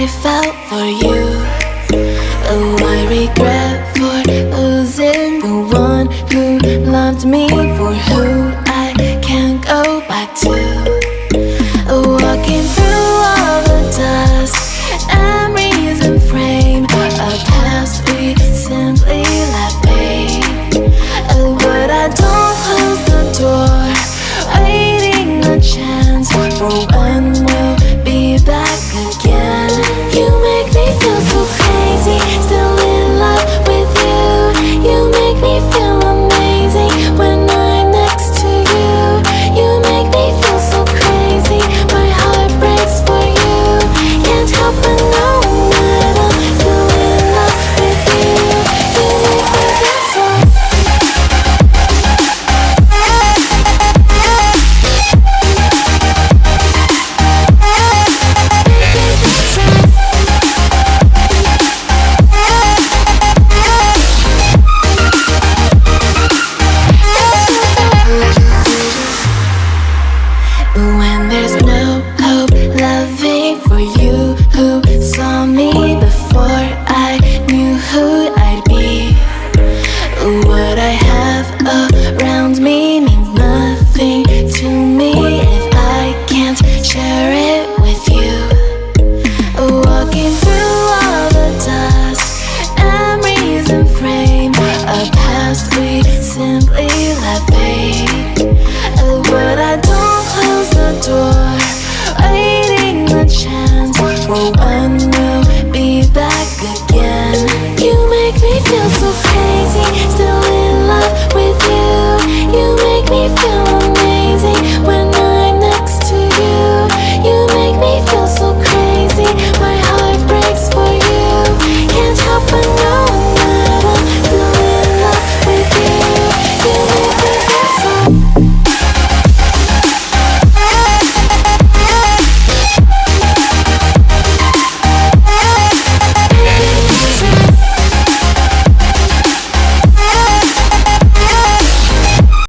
I felt for you. Oh, I regret for losing the one who loved me, for who I can't go back to. Walking through all the dust, memories and frame, a past we simply let fade. Oh, but I don't close the door, waiting a chance for when we'll be back again. You make me feel so crazy, still in love with you. You make me feel amazing when I'm next to you. You make me feel so crazy, my heart breaks for you. Can't help but know that I'm still in love with you. You make me feel so. When there's no hope, loving for you who